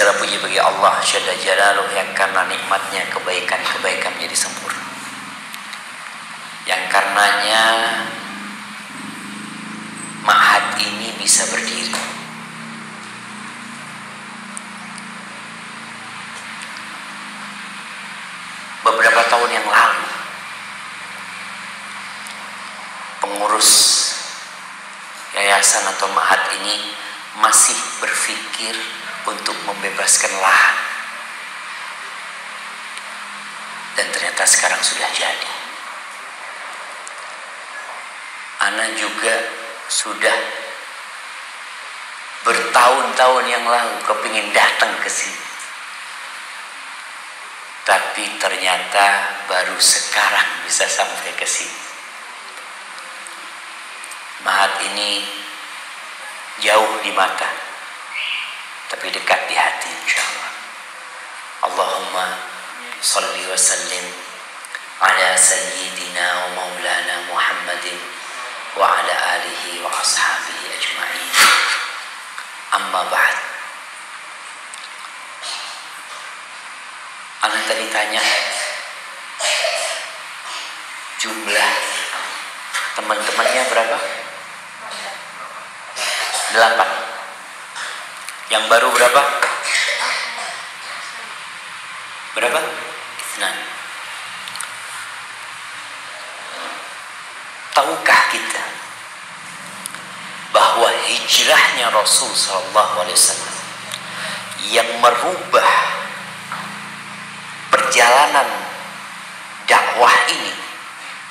Segala puji bagi Allah Jalla Jalaluh yang karena nikmatnya kebaikan-kebaikan menjadi sempurna, yang karenanya ma'had ini bisa berdiri. Beberapa tahun yang lalu pengurus yayasan atau ma'had ini masih berpikir untuk membebaskan lahan, dan ternyata sekarang sudah jadi. Ana juga sudah bertahun-tahun yang lalu kepingin datang ke sini, tapi ternyata baru sekarang bisa sampai ke sini. Ma'had ini jauh di mata, tapi dekat di hati insyaallah. Allahumma salli wa sallim ala sayyidina wa maulana Muhammadin wa ala alihi wa ashabihi ajma'in. Amma ba'd. Anak tadi tanya jumlah teman-temannya berapa? 8. Yang baru berapa? Berapa? Nah, tahukah kita bahwa hijrahnya Rasul Sallallahu Alaihi Wasallam yang merubah perjalanan dakwah ini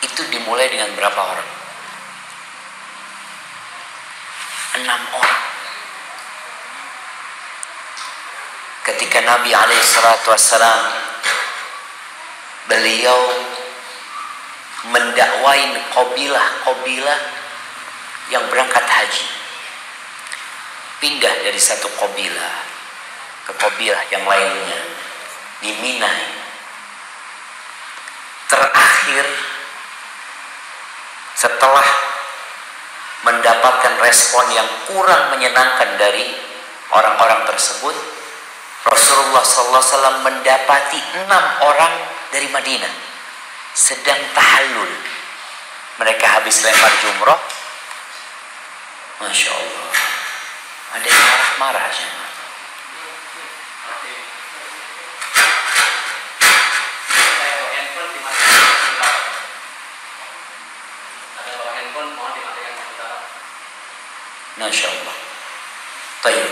itu dimulai dengan berapa orang? 6 orang. Ketika Nabi SAW beliau mendakwain kabilah yang berangkat haji, pindah dari satu kabilah ke kabilah yang lainnya di Mina. Terakhir setelah mendapatkan respon yang kurang menyenangkan dari orang-orang tersebut, Rasulullah SAW mendapati 6 orang dari Madinah sedang tahallul. Mereka habis lempar jumroh. Masya Allah, ada yang marah-marah aja. Masya Allah. Baik.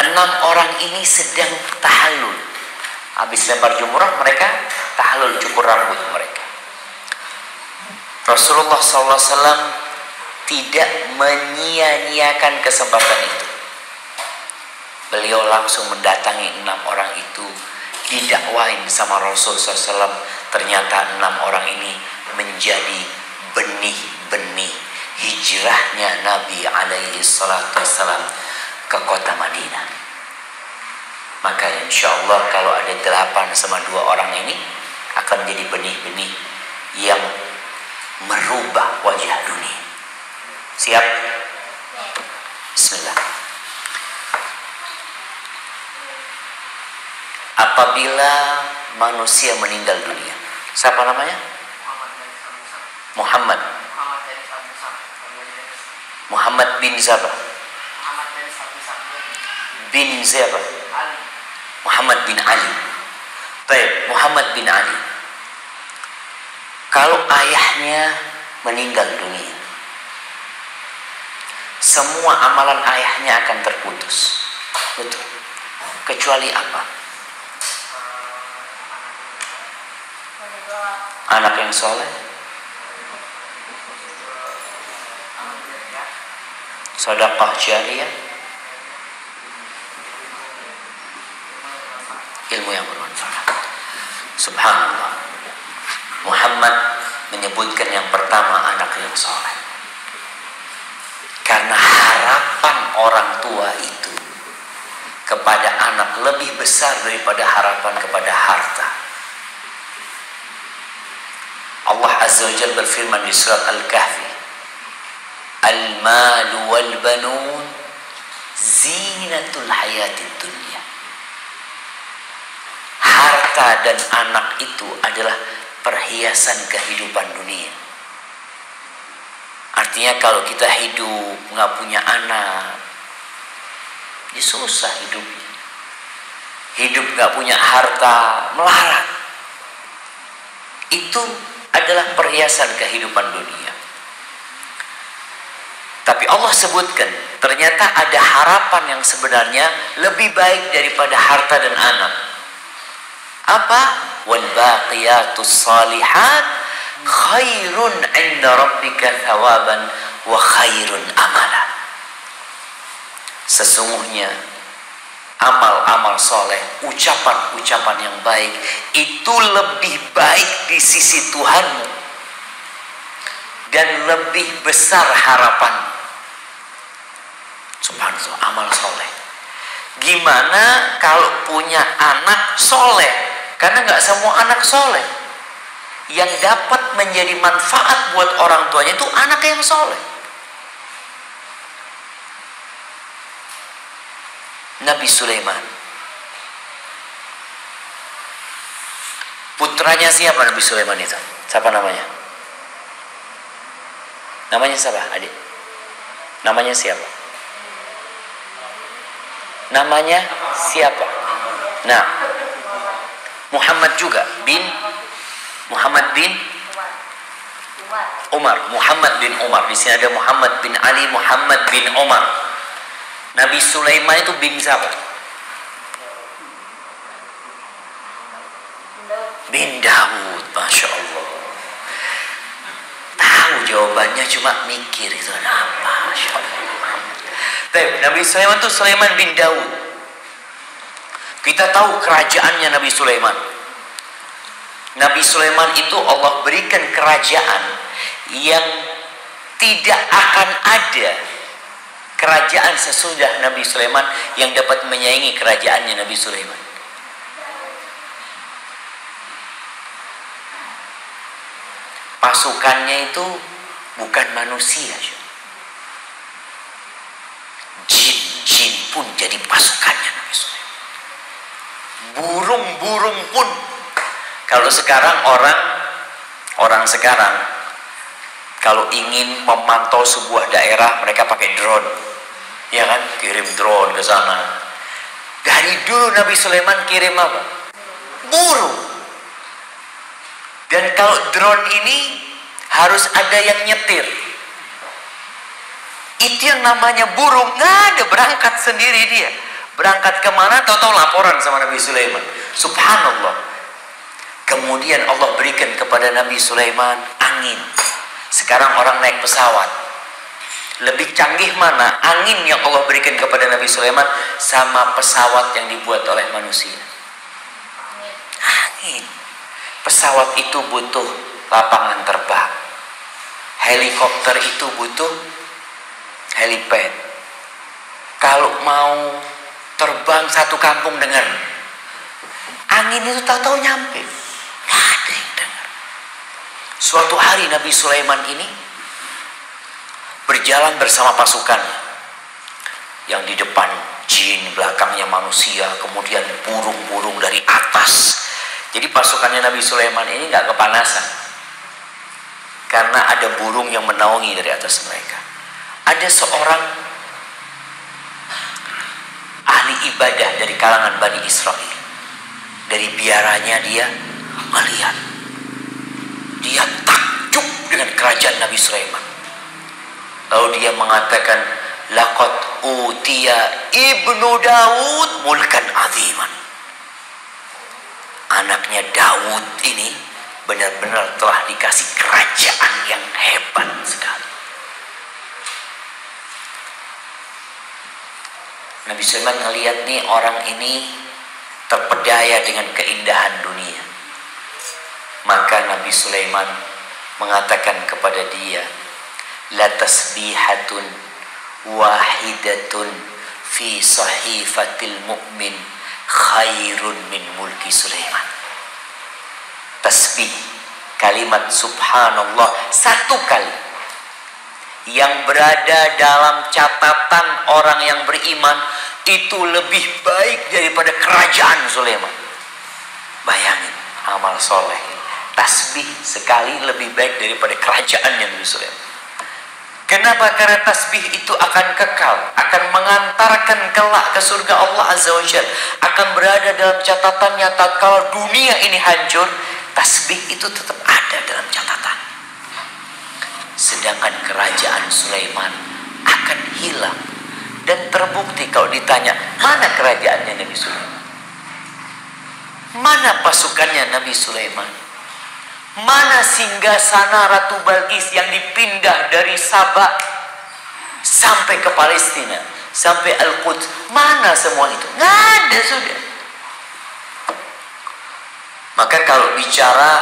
6 orang ini sedang tahallul. Habis lempar jumrah mereka tahallul, cukur rambut mereka. Rasulullah SAW tidak menyia-nyiakan kesempatan itu. Beliau langsung mendatangi 6 orang itu, didakwain sama Rasulullah SAW. Ternyata 6 orang ini menjadi benih-benih hijrahnya Nabi alaihi salatu wassalam ke kota Madinah. Maka insya Allah kalau ada 8 sama 2 orang ini akan jadi benih-benih yang merubah wajah dunia. Siap? Bismillah. Apabila manusia meninggal dunia, siapa namanya? Muhammad bin siapa? Bin siapa? Muhammad bin Ali. Baik, Muhammad bin Ali. Kalau ayahnya meninggal dunia, semua amalan ayahnya akan terputus. Betul. Kecuali apa? Anak yang soleh, sedekah jariyah, ilmu yang bermanfaat. Subhanallah. Muhammad menyebutkan yang pertama anak yang soleh, karena harapan orang tua itu kepada anak lebih besar daripada harapan kepada harta. Allah Azza wa Jalla berfirman di surat Al-Kahfi, Al-malu wal banun zinatul hayatid dunya. Harta dan anak itu adalah perhiasan kehidupan dunia. Artinya kalau kita hidup nggak punya anak, ya susah hidupnya. Hidup nggak punya harta, melarat. Itu adalah perhiasan kehidupan dunia. Tapi Allah sebutkan, ternyata ada harapan yang sebenarnya lebih baik daripada harta dan anak. Apa? Wal baqiyatus salihat khairun 'inda rabbika thawaban wa khairun amala. Sesungguhnya amal-amal soleh, ucapan-ucapan yang baik itu lebih baik di sisi Tuhanmu dan lebih besar harapan. Subhanallah, amal soleh. Gimana kalau punya anak soleh? Karena nggak semua anak soleh. Yang dapat menjadi manfaat buat orang tuanya itu anak yang soleh. Nabi Sulaiman, putranya siapa Nabi Sulaiman itu? Siapa namanya? Namanya siapa, adik? Namanya siapa? Namanya siapa? Nah, Muhammad juga bin Muhammad bin Umar. Muhammad bin Umar. Di sini ada Muhammad bin Ali, Muhammad bin Umar. Nabi Sulaiman itu bin siapa? Bin Daud. Masya Allah. Tahu jawabannya, cuma mikir itu apa. Masya Allah. Nabi Sulaiman itu Sulaiman bin Daud. Kita tahu kerajaannya Nabi Sulaiman. Nabi Sulaiman itu Allah berikan kerajaan yang tidak akan ada kerajaan sesudah Nabi Sulaiman yang dapat menyaingi kerajaannya Nabi Sulaiman. Pasukannya itu bukan manusia. Jin pun jadi pasukannya Nabi Sulaiman. Burung-burung pun. Kalau sekarang orang sekarang kalau ingin memantau sebuah daerah, mereka pakai drone. Ya kan? Kirim drone ke sana. Dari dulu Nabi Sulaiman kirim apa? Burung. Dan kalau drone ini harus ada yang nyetir. Itu yang namanya burung. Nggak ada, berangkat sendiri dia. Berangkat kemana, tahu-tahu laporan sama Nabi Sulaiman. Subhanallah. Kemudian Allah berikan kepada Nabi Sulaiman angin. Sekarang orang naik pesawat. Lebih canggih mana angin yang Allah berikan kepada Nabi Sulaiman sama pesawat yang dibuat oleh manusia? Angin. Pesawat itu butuh lapangan terbang. Helikopter itu butuh helipad. Kalau mau terbang satu kampung dengar, angin itu tahu-tahu nyampe. Nggak ada yang dengar. Suatu hari Nabi Sulaiman ini berjalan bersama pasukannya. Yang di depan jin, belakangnya manusia, kemudian burung-burung dari atas. Jadi pasukannya Nabi Sulaiman ini nggak kepanasan. Karena ada burung yang menaungi dari atas mereka. Ada seorang ahli ibadah dari kalangan Bani Israel. Dari biaranya dia melihat. Dia takjub dengan kerajaan Nabi Sulaiman. Lalu dia mengatakan, laqad utiya ibnu Daud mulkan aziman. Anaknya Daud ini benar-benar telah dikasih kerajaan yang hebat sekali. Nabi Sulaiman melihat nih orang ini terpedaya dengan keindahan dunia. Maka Nabi Sulaiman mengatakan kepada dia, la tasbihatun wahidatun fi sahifatil mu'min khairun min mulki Sulaiman. Tasbih, kalimat subhanallah satu kali yang berada dalam catatan orang yang beriman itu lebih baik daripada kerajaan Sulaiman. Bayangin amal soleh, tasbih sekali lebih baik daripada kerajaannya Nabi Sulaiman. Kenapa? Karena tasbih itu akan kekal, akan mengantarkan kelak ke surga Allah Azza wa Jalla, akan berada dalam catatannya. Tatkala dunia ini hancur, tasbih itu tetap ada dalam catatan. Sedangkan kerajaan Sulaiman akan hilang. Dan terbukti kalau ditanya, mana kerajaannya Nabi Sulaiman? Mana pasukannya Nabi Sulaiman? Mana singgasana Ratu Balqis yang dipindah dari Sabah sampai ke Palestina, sampai Al-Quds? Mana semua itu? Nggak ada sudah. Maka kalau bicara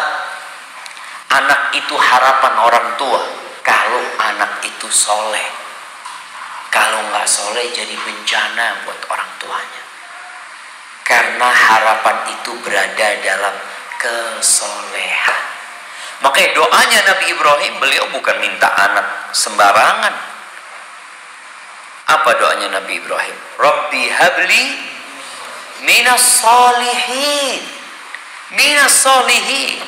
anak itu harapan orang tua, kalau anak itu soleh, kalau nggak soleh jadi bencana buat orang tuanya. Karena harapan itu berada dalam kesolehan. Makanya doanya Nabi Ibrahim, beliau bukan minta anak sembarangan. Apa doanya Nabi Ibrahim? Rabbi habli minas solihin. Minas solihin.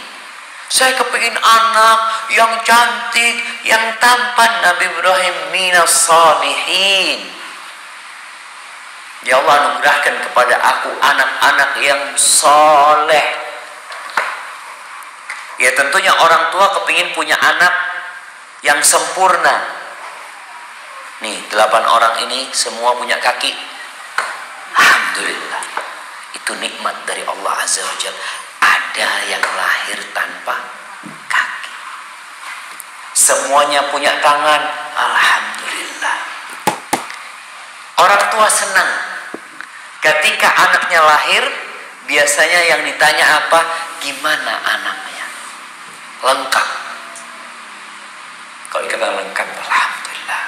Saya kepingin anak yang cantik, yang tampan. Nabi Ibrahim minas solihin. Ya Allah, anugerahkan kepada aku anak-anak yang soleh. Ya tentunya orang tua kepingin punya anak yang sempurna. Nih 8 orang ini semua punya kaki. Alhamdulillah. Itu nikmat dari Allah Azza wa Jalla. Ada yang lahir tanpa kaki. Semuanya punya tangan. Alhamdulillah. Orang tua senang ketika anaknya lahir. Biasanya yang ditanya apa? Gimana anaknya? Lengkap. Kalau dikatakan lengkap, alhamdulillah.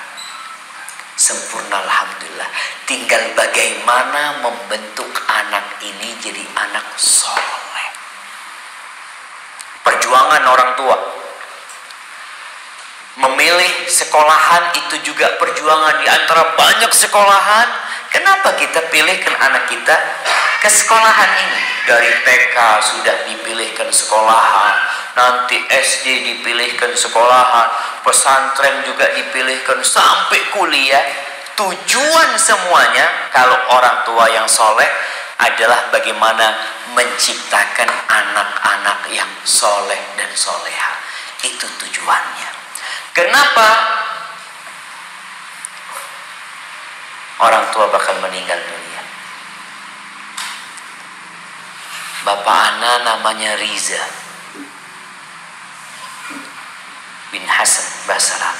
Sempurna, alhamdulillah. Tinggal bagaimana membentuk anak ini jadi anak soleh. Perjuangan orang tua. Memilih sekolahan itu juga perjuangan. Di antara banyak sekolahan, kenapa kita pilihkan anak kita ke sekolahan ini? Dari TK sudah dipilihkan sekolahan, nanti SD dipilihkan sekolahan, pesantren juga dipilihkan, sampai kuliah. Tujuan semuanya kalau orang tua yang soleh adalah bagaimana menciptakan anak-anak yang soleh dan soleha. Itu tujuannya. Kenapa orang tua bakal meninggal dunia? Bapak ana namanya Riza bin Hasan Basara.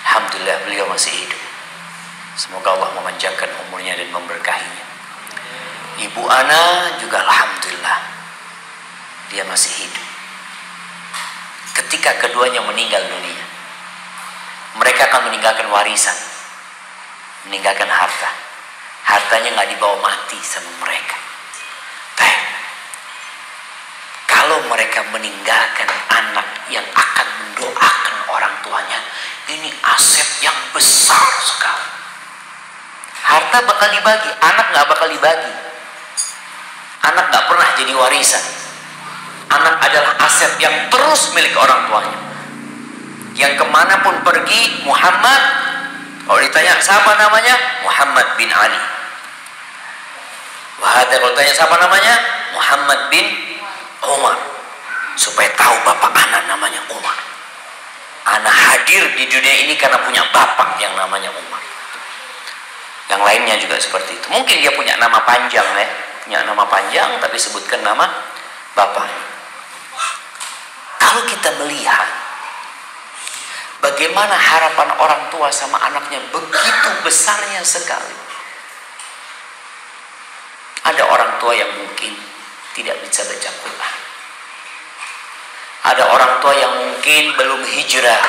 Alhamdulillah beliau masih hidup. Semoga Allah memanjangkan umurnya dan memberkahinya. Ibu ana juga alhamdulillah dia masih hidup. Ketika keduanya meninggal dunia, mereka akan meninggalkan warisan, meninggalkan harta. Hartanya nggak dibawa mati sama mereka. Kalau mereka meninggalkan anak yang akan mendoakan orang tuanya, ini aset yang besar sekali. Harta bakal dibagi, anak nggak bakal dibagi. Anak nggak pernah jadi warisan. Anak adalah aset yang terus milik orang tuanya. Yang kemanapun pergi, Muhammad, kalau ditanya siapa namanya, Muhammad bin Ali. Wahada kalau ditanya siapa namanya, Muhammad bin Umar. Supaya tahu bapak anak namanya Umar. Anak hadir di dunia ini karena punya bapak yang namanya Umar. Yang lainnya juga seperti itu. Mungkin dia punya nama panjang ya, punya nama panjang tapi sebutkan nama bapaknya. Kalau kita melihat bagaimana harapan orang tua sama anaknya begitu besarnya sekali. Ada orang tua yang mungkin tidak bisa baca Quran. Ada orang tua yang mungkin belum hijrah.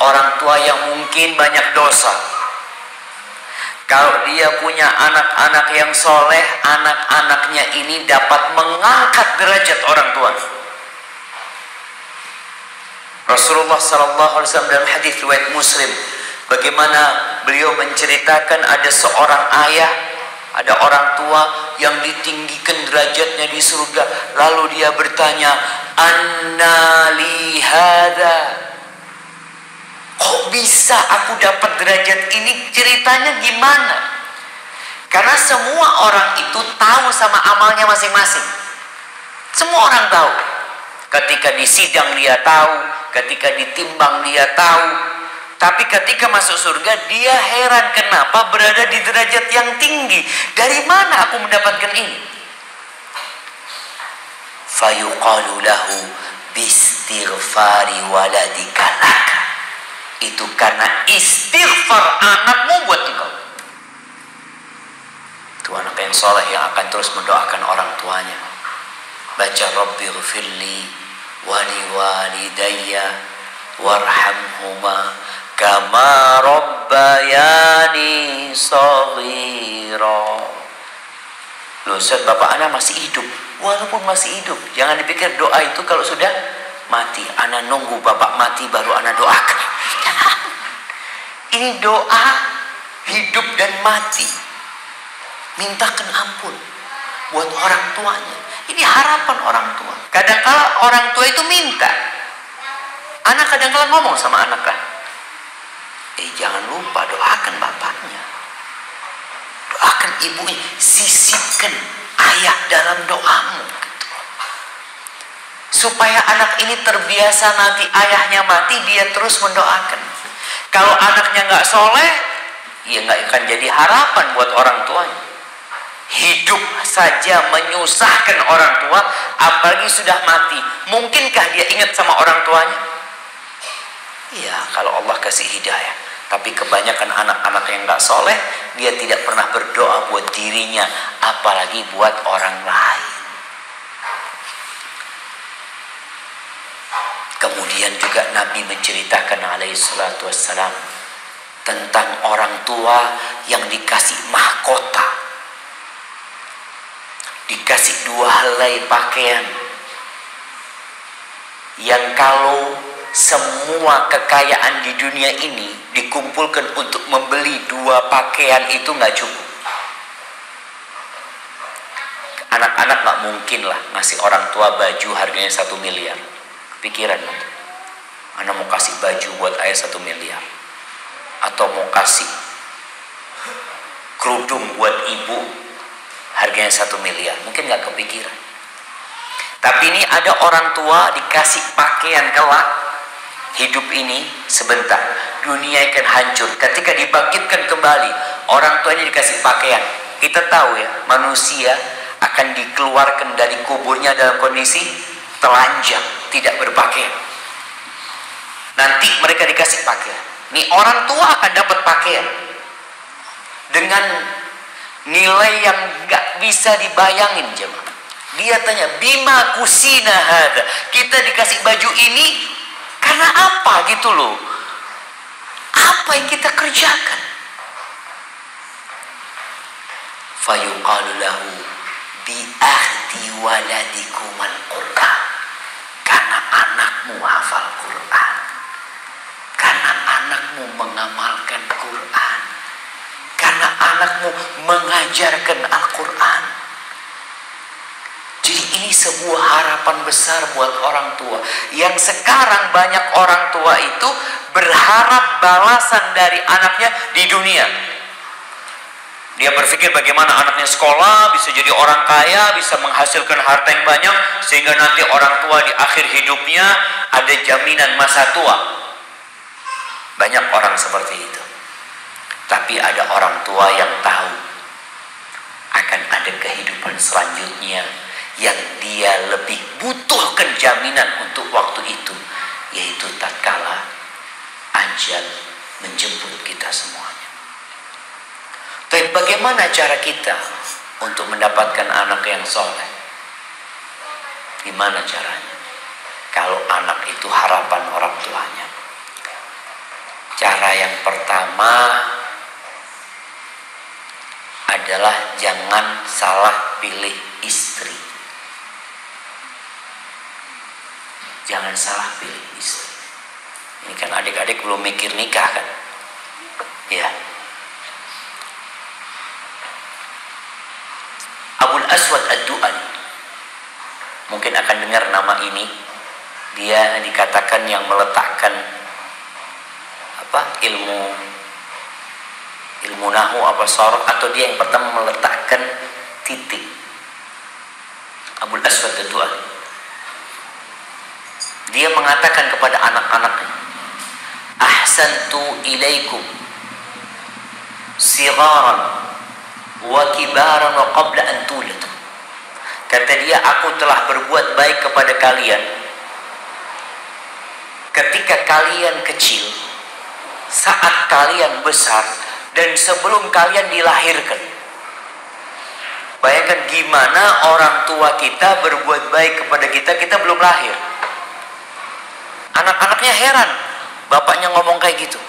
Orang tua yang mungkin banyak dosa. Kalau dia punya anak-anak yang soleh, anak-anaknya ini dapat mengangkat derajat orang tua. Rasulullah sallallahu alaihi wasallam dalam hadis riwayat Muslim, bagaimana beliau menceritakan ada seorang ayah, ada orang tua yang ditinggikan derajatnya di surga, lalu dia bertanya, "Anna li hadza?" Kok bisa aku dapat derajat ini? Ceritanya gimana? Karena semua orang itu tahu sama amalnya masing-masing. Semua orang tahu. Ketika di sidang dia tahu, ketika ditimbang dia tahu. Tapi ketika masuk surga dia heran kenapa berada di derajat yang tinggi. Dari mana aku mendapatkan ini? Fayuqalu lahu bistighfari waladika laka. Itu karena istighfar anakmu buat engkau. Itu anak yang soleh yang akan terus mendoakan orang tuanya. Baca Rabbighfirli wali walidayya warhamhuma kama rabbayani shaghira. Loh Ustaz, bapak anak masih hidup. Walaupun masih hidup, jangan dipikir doa itu kalau sudah mati. Anak nunggu bapak mati baru anak doakan. Ini doa hidup dan mati. Mintakan ampun buat orang tuanya. Ini harapan orang tua. Kadang-kala orang tua itu minta. Anak kadang-kala ngomong sama anak kan, jangan lupa doakan bapaknya, doakan ibunya, sisipkan ayah dalam doamu gitu. Supaya anak ini terbiasa nanti ayahnya mati dia terus mendoakan. Kalau anaknya nggak soleh, ya nggak akan jadi harapan buat orang tuanya. Hidup saja menyusahkan orang tua, apalagi sudah mati. Mungkinkah dia ingat sama orang tuanya? Ya, kalau Allah kasih hidayah. Tapi kebanyakan anak-anak yang nggak soleh, dia tidak pernah berdoa buat dirinya, apalagi buat orang lain. Kemudian juga Nabi menceritakan alaihi salatu wassalam tentang orang tua yang dikasih mahkota, dikasih 2 helai pakaian, yang kalau semua kekayaan di dunia ini dikumpulkan untuk membeli 2 pakaian itu nggak cukup. Anak-anak nggak mungkin lah ngasih orang tua baju harganya 1 miliar. Pikiran nanti, anak mau kasih baju buat ayah 1 miliar, atau mau kasih kerudung buat ibu harganya 1 miliar, mungkin nggak kepikiran. Tapi ini ada orang tua dikasih pakaian kelak, hidup ini sebentar, dunia akan hancur. Ketika dibangkitkan kembali, orang tuanya dikasih pakaian. Kita tahu ya, manusia akan dikeluarkan dari kuburnya dalam kondisi telanjang, tidak berpakaian. Nanti mereka dikasih pakaian. Nih orang tua akan dapat pakaian dengan nilai yang nggak bisa dibayangin jemaah. Dia tanya, bima kusina hada, kita dikasih baju ini karena apa gitu loh? Apa yang kita kerjakan? Fayuqalu lahu bi ahdi waladikumal Qur'an. Karena anakmu hafal Quran, karena anakmu mengamalkan Quran, karena anakmu mengajarkan Al-Quran. Jadi ini sebuah harapan besar buat orang tua. Yang sekarang banyak orang tua itu berharap balasan dari anaknya di dunia. Dia berpikir bagaimana anaknya sekolah, bisa jadi orang kaya, bisa menghasilkan harta yang banyak, sehingga nanti orang tua di akhir hidupnya ada jaminan masa tua. Banyak orang seperti itu. Tapi ada orang tua yang tahu akan ada kehidupan selanjutnya yang dia lebih butuhkan jaminan untuk waktu itu, yaitu tatkala ajal menjemput kita semuanya. Tapi bagaimana cara kita untuk mendapatkan anak yang soleh? Gimana caranya? Kalau anak itu harapan orang tuanya. Cara yang pertama adalah jangan salah pilih istri. Jangan salah pilih istri. Ini kan adik-adik belum mikir nikah kan? Ya. Abul Aswad Ad-Du'ali, mungkin akan dengar nama ini. Dia dikatakan yang meletakkan ilmu nahu sorof, atau dia yang pertama meletakkan titik. Abul Aswad Ad-Du'ali, dia mengatakan kepada anak-anaknya, ahsantu ilaikum sigharan wa kibaran wa qabla an tuladu. Kata dia, aku telah berbuat baik kepada kalian ketika kalian kecil, saat kalian besar, dan sebelum kalian dilahirkan. Bayangkan gimana orang tua kita berbuat baik kepada kita, kita belum lahir. Anak-anaknya heran, bapaknya ngomong kayak gitu.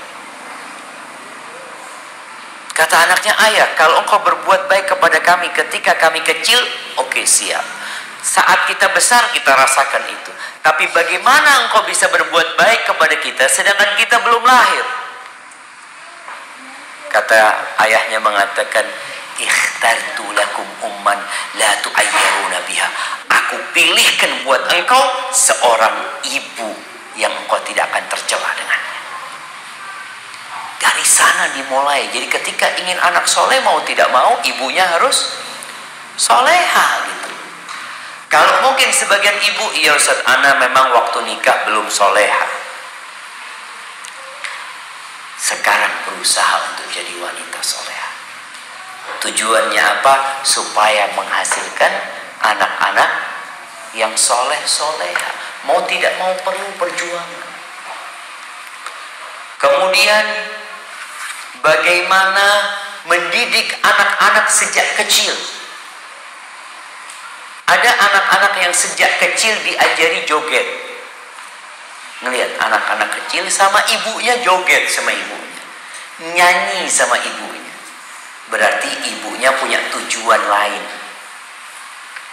Kata anaknya, ayah, kalau engkau berbuat baik kepada kami ketika kami kecil, oke, siap. Saat kita besar, kita rasakan itu. Tapi bagaimana engkau bisa berbuat baik kepada kita sedangkan kita belum lahir? Kata ayahnya mengatakan, ikhtartu lakum umman la tu'ayyaruna biha. Aku pilihkan buat engkau seorang ibu yang engkau tidak akan tercela dengannya. Dari sana dimulai. Jadi ketika ingin anak soleh, mau tidak mau ibunya harus soleha gitu. Kalau mungkin sebagian ibu, iya Ustaz, ana memang waktu nikah belum soleha, sekarang berusaha untuk jadi wanita soleha. Tujuannya apa? Supaya menghasilkan anak-anak yang soleh soleha. Mau tidak mau perlu perjuangan. Kemudian bagaimana mendidik anak-anak sejak kecil. Ada anak-anak yang sejak kecil diajari joget. Ngelihat anak-anak kecil sama ibunya joget sama ibunya, nyanyi sama ibunya. Berarti ibunya punya tujuan lain.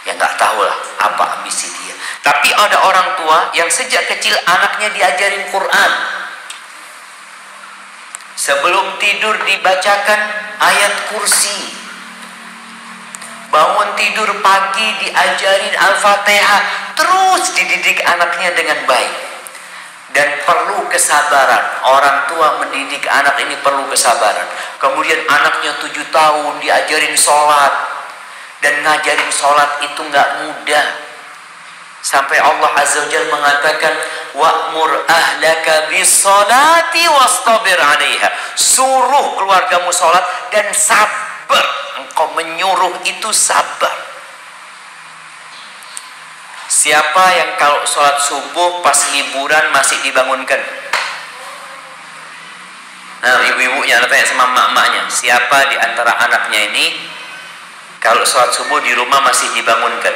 Ya nggak tahu lah apa ambisi dia. Tapi ada orang tua yang sejak kecil anaknya diajarin Quran. Sebelum tidur dibacakan ayat kursi. Bangun tidur pagi diajarin Al-Fatihah. Terus dididik anaknya dengan baik. Dan perlu kesabaran. Orang tua mendidik anak ini perlu kesabaran. Kemudian anaknya 7 tahun diajarin sholat. Dan ngajarin sholat itu nggak mudah. Sampai Allah Azza wa Jalla mengatakan, wa'mur ahlaka bis-sholati wastabir 'alaiha. Suruh keluargamu sholat dan sabar. Engkau menyuruh itu sabar. Siapa yang kalau sholat subuh pas liburan masih dibangunkan? Nah, ibu-ibunya tanya sama mak-maknya, siapa di antara anaknya ini kalau sholat subuh di rumah masih dibangunkan?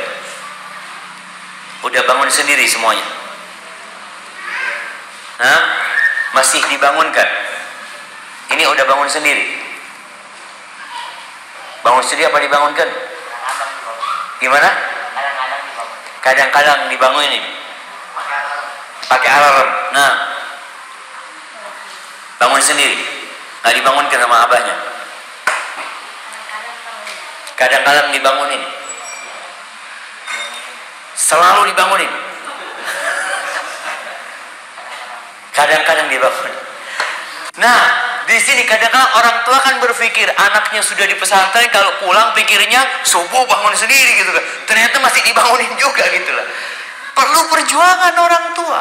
Udah bangun sendiri semuanya? Hah? Masih dibangunkan? Ini udah bangun sendiri? Bangun sendiri apa dibangunkan? Gimana? Kadang-kadang dibangunin. Pakai alarm. Nah, bangun sendiri. Nggak dibangunkan sama abahnya. Kadang-kadang dibangunin. Selalu dibangunin. Kadang-kadang dibangun. Nah, di sini kadang-kadang orang tua kan berpikir anaknya sudah di pesantren, kalau pulang pikirnya subuh bangun sendiri gitu kan. Ternyata masih dibangunin juga gitu lah. Perlu perjuangan orang tua.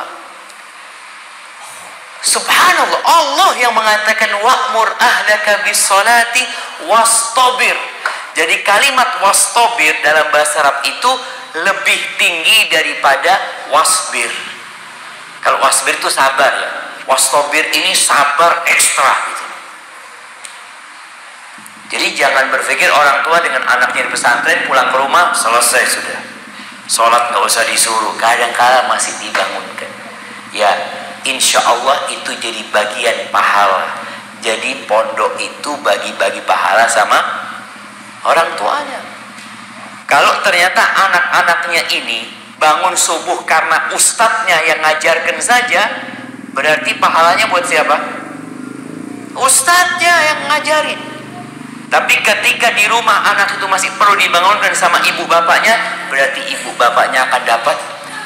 Subhanallah, Allah yang mengatakan wa'mur ahlaka bis-sholati wastabir. Jadi kalimat wastabir dalam bahasa Arab itu lebih tinggi daripada wasbir. Kalau wasbir itu sabar ya. Wastabir ini sabar ekstra gitu. Jadi jangan berpikir orang tua dengan anaknya di pesantren pulang ke rumah selesai sudah. Sholat nggak usah disuruh, kadang-kadang masih dibangunkan. Ya, insya Allah itu jadi bagian pahala. Jadi pondok itu bagi-bagi pahala sama orang tuanya. Kalau ternyata anak-anaknya ini bangun subuh karena ustadznya yang ngajarkan saja, berarti pahalanya buat siapa? Ustadznya yang ngajarin. Tapi ketika di rumah anak itu masih perlu dibangunkan sama ibu bapaknya, berarti ibu bapaknya akan dapat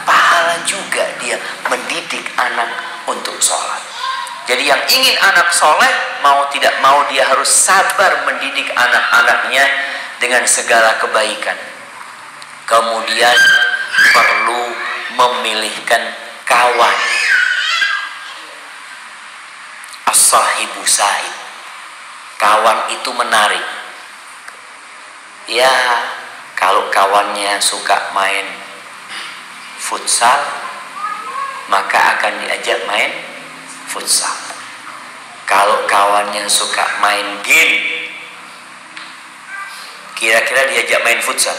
pahala juga, dia mendidik anak untuk sholat. Jadi yang ingin anak soleh, mau tidak mau dia harus sabar mendidik anak-anaknya dengan segala kebaikan. Kemudian perlu memilihkan kawan. As-sahibu sahib. Kawan itu menarik. Ya, kalau kawannya suka main futsal, maka akan diajak main futsal. Kalau kawannya suka main game, kira-kira diajak main futsal?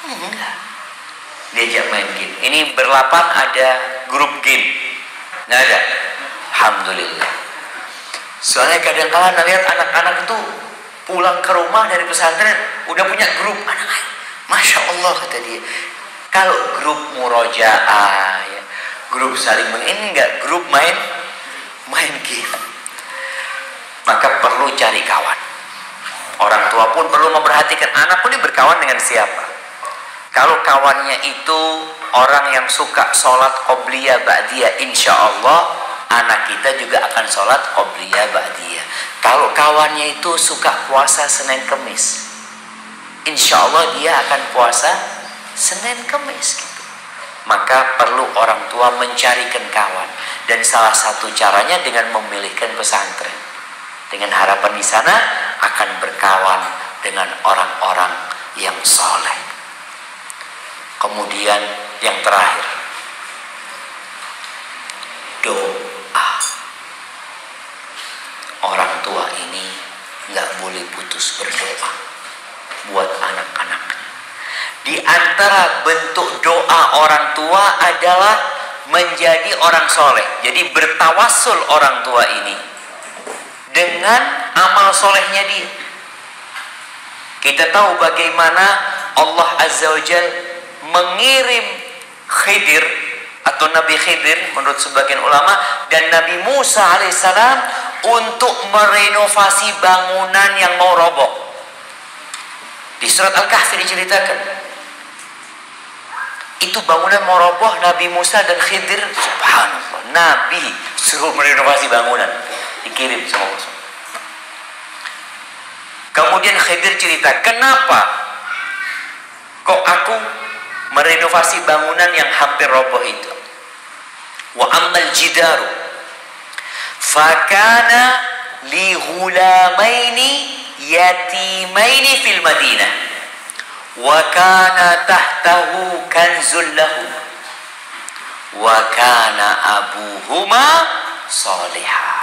Enggak. Diajak main game. Ini berlapan ada grup game. Nggak ada. Alhamdulillah. Soalnya kadang-kadang lihat anak-anak itu pulang ke rumah dari pesantren udah punya grup anak. Masya Allah kata dia. Kalau grup murojaah, ya, grup saling ini enggak, grup main game. Maka perlu cari kawan. Orang tua pun perlu memperhatikan anak pun ini berkawan dengan siapa. Kalau kawannya itu orang yang suka sholat qobliyah ba'diyah, insya Allah anak kita juga akan sholat qobliyah ba'diyah. Kalau kawannya itu suka puasa Senin Kemis, insya Allah dia akan puasa Senin Kemis gitu. Maka perlu orang tua mencarikan kawan, dan salah satu caranya dengan memilihkan pesantren, dengan harapan di sana akan berkawan dengan orang-orang yang soleh. Kemudian yang terakhir, doa. Orang tua ini nggak boleh putus berdoa buat anak-anaknya. Di antara bentuk doa orang tua adalah menjadi orang soleh. Jadi bertawasul orang tua ini dengan amal solehnya dia. Kita tahu bagaimana Allah Azza wa Jalla mengirim Khidir atau Nabi Khidir menurut sebagian ulama dan Nabi Musa alaihissalam untuk merenovasi bangunan yang mau roboh. Di surat Al-Kahfi diceritakan itu bangunan mau roboh, Nabi Musa dan Khidir, subhanallah, Nabi suruh merenovasi bangunan, dikirim sama Musa. Kemudian Khidir cerita, kenapa kok aku merenovasi bangunan yang hampir roboh itu? Wa ammal jidaru fakana li ghulamaini yatimaini fil Madinah wa kana tahtahu kanzul lahum wa kana abuhuma salihah.